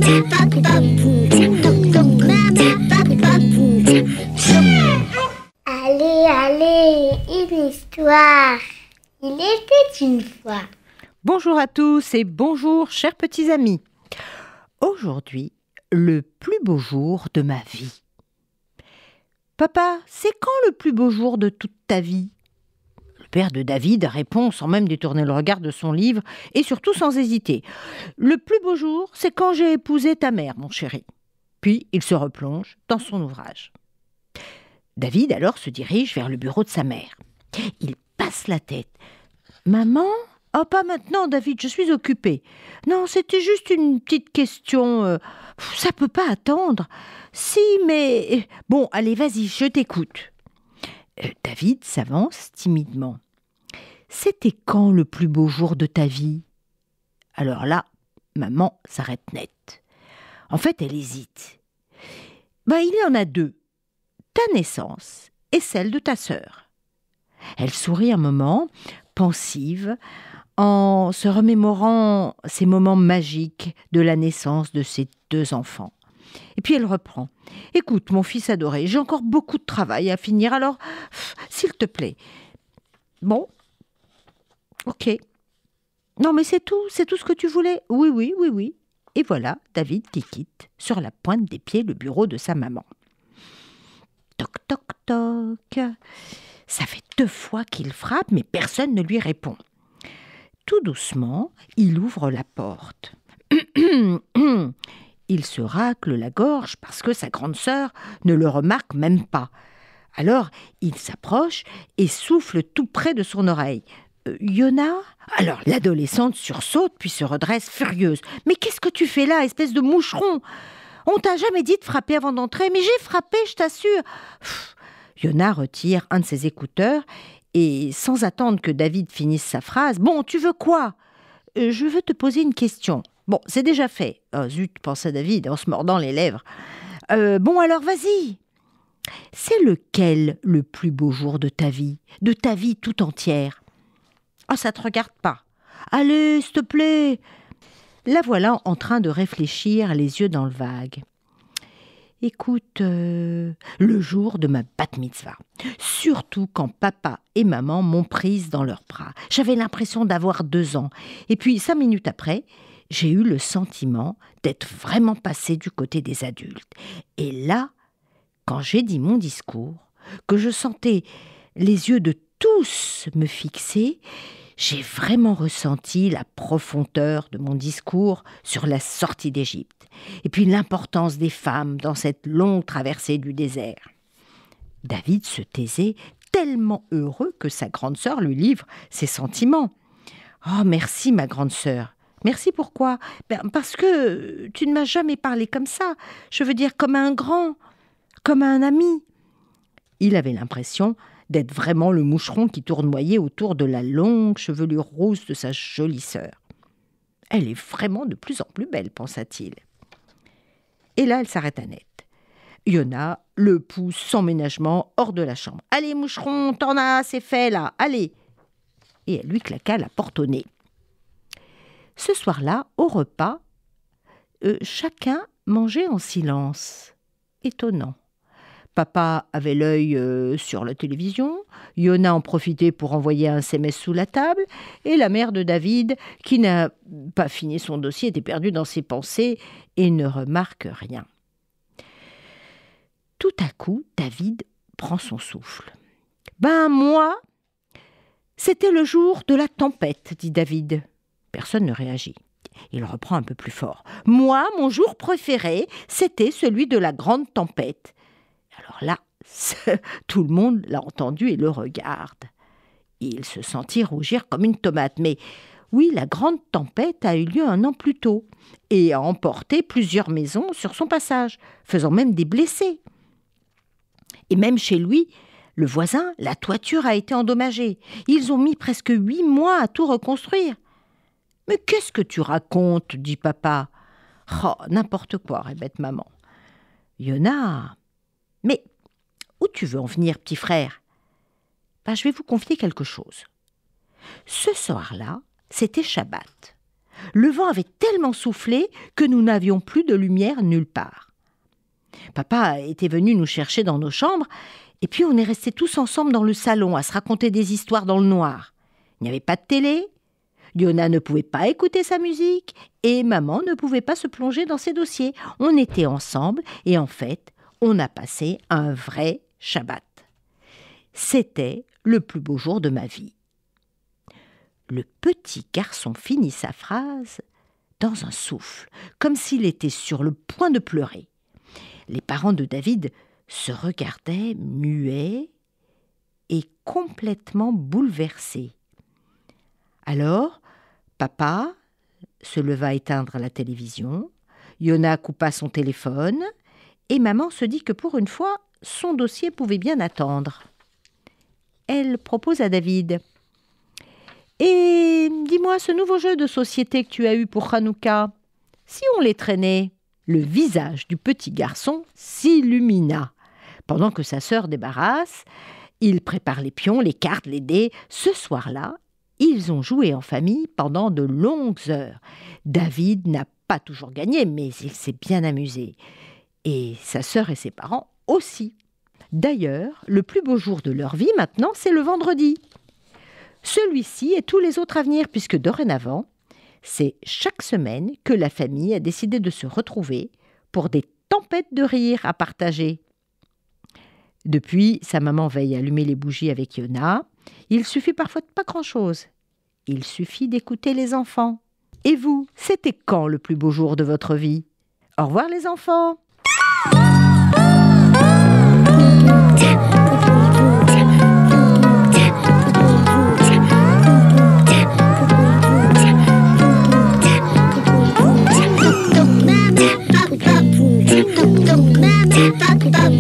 Allez, allez, une histoire. Il était une fois. Bonjour à tous et bonjour chers petits amis. Aujourd'hui, le plus beau jour de ma vie. Papa, c'est quand le plus beau jour de toute ta vie ? Le père de David répond sans même détourner le regard de son livre et surtout sans hésiter. Le plus beau jour, c'est quand j'ai épousé ta mère, mon chéri. Puis il se replonge dans son ouvrage. David alors se dirige vers le bureau de sa mère. Il passe la tête. « Maman ? Oh, pas maintenant, David, je suis occupée. Non, c'était juste une petite question. Ça peut pas attendre. Si, mais... Bon, allez, vas-y, je t'écoute. » David s'avance timidement. « C'était quand le plus beau jour de ta vie ?» Alors là, maman s'arrête net. En fait, elle hésite. Il y en a deux. Ta naissance et celle de ta sœur. Elle sourit un moment, pensive, en se remémorant ces moments magiques de la naissance de ses deux enfants. Et puis elle reprend. « Écoute, mon fils adoré, j'ai encore beaucoup de travail à finir, alors, s'il te plaît. » Bon, ok. Non, mais c'est tout ce que tu voulais. Oui. Et voilà David qui quitte, sur la pointe des pieds, le bureau de sa maman. Toc, toc, toc. Ça fait 2 fois qu'il frappe, mais personne ne lui répond. Tout doucement, il ouvre la porte. Il se racle la gorge parce que sa grande sœur ne le remarque même pas. Alors, il s'approche et souffle tout près de son oreille. « Yona ?» Alors, l'adolescente sursaute puis se redresse furieuse. « Mais qu'est-ce que tu fais là, espèce de moucheron ? On t'a jamais dit de frapper avant d'entrer, mais j'ai frappé, je t'assure. » Yona retire un de ses écouteurs et, sans attendre que David finisse sa phrase, « Bon, tu veux quoi ? Je veux te poser une question. » Bon, c'est déjà fait. Oh, zut, pensa David en se mordant les lèvres. Bon, alors vas-y. C'est lequel le plus beau jour de ta vie tout entière ? Oh, ça te regarde pas. Allez, s'il te plaît. La voilà en train de réfléchir, les yeux dans le vague. Écoute, le jour de ma bat mitzvah. Surtout quand papa et maman m'ont prise dans leurs bras. J'avais l'impression d'avoir 2 ans. Et puis, 5 minutes après, j'ai eu le sentiment d'être vraiment passée du côté des adultes. Et là, quand j'ai dit mon discours, que je sentais les yeux de tous me fixer, j'ai vraiment ressenti la profondeur de mon discours sur la sortie d'Égypte, et puis l'importance des femmes dans cette longue traversée du désert. David se taisait, tellement heureux que sa grande sœur lui livre ses sentiments. « Oh, merci, ma grande sœur. » « Merci, pourquoi ? Parce que tu ne m'as jamais parlé comme ça. Je veux dire comme un grand, comme un ami. » Il avait l'impression d'être vraiment le moucheron qui tournoyait autour de la longue chevelure rose de sa jolie sœur. « Elle est vraiment de plus en plus belle, pensa-t-il. Et là, elle s'arrêta net. Yona le pousse sans ménagement hors de la chambre. « Allez, moucheron, t'en as, c'est fait là, allez !» Et elle lui claqua la porte au nez. Ce soir-là, au repas, chacun mangeait en silence. Étonnant. Papa avait l'œil sur la télévision, Yona en profitait pour envoyer un SMS sous la table, et la mère de David, qui n'a pas fini son dossier, était perdue dans ses pensées et ne remarque rien. Tout à coup, David prend son souffle. « Moi, c'était le jour de la tempête, dit David. » Personne ne réagit. Il reprend un peu plus fort. « Moi, mon jour préféré, c'était celui de la grande tempête. » Alors là, tout le monde l'a entendu et le regarde. Il se sentit rougir comme une tomate. Mais oui, la grande tempête a eu lieu 1 an plus tôt et a emporté plusieurs maisons sur son passage, faisant même des blessés. Et même chez lui, le voisin, la toiture a été endommagée. Ils ont mis presque 8 mois à tout reconstruire. « Mais qu'est-ce que tu racontes ?» dit papa. « Oh, n'importe quoi, » répète maman. « Yona, mais où tu veux en venir, petit frère ? » Je vais vous confier quelque chose. Ce soir-là, c'était Shabbat. Le vent avait tellement soufflé que nous n'avions plus de lumière nulle part. Papa était venu nous chercher dans nos chambres et puis on est restés tous ensemble dans le salon à se raconter des histoires dans le noir. Il n'y avait pas de télé, Yona ne pouvait pas écouter sa musique et maman ne pouvait pas se plonger dans ses dossiers. On était ensemble et en fait, on a passé un vrai Shabbat. C'était le plus beau jour de ma vie. Le petit garçon finit sa phrase dans un souffle, comme s'il était sur le point de pleurer. Les parents de David se regardaient muets et complètement bouleversés. Alors, papa se leva éteindre la télévision, Yona coupa son téléphone et maman se dit que pour une fois, son dossier pouvait bien attendre. Elle propose à David: « Et dis-moi, ce nouveau jeu de société que tu as eu pour Hanouka, si on les traînait ?» Le visage du petit garçon s'illumina. Pendant que sa sœur débarrasse, il prépare les pions, les cartes, les dés. Ce soir-là, ils ont joué en famille pendant de longues heures. David n'a pas toujours gagné, mais il s'est bien amusé. Et sa sœur et ses parents aussi. D'ailleurs, le plus beau jour de leur vie maintenant, c'est le vendredi. Celui-ci et tous les autres à venir, puisque dorénavant, c'est chaque semaine que la famille a décidé de se retrouver pour des tempêtes de rire à partager. Depuis, sa maman veille à allumer les bougies avec Yona. Il suffit parfois de pas grand-chose. Il suffit d'écouter les enfants. Et vous, c'était quand le plus beau jour de votre vie? Au revoir les enfants! Papa,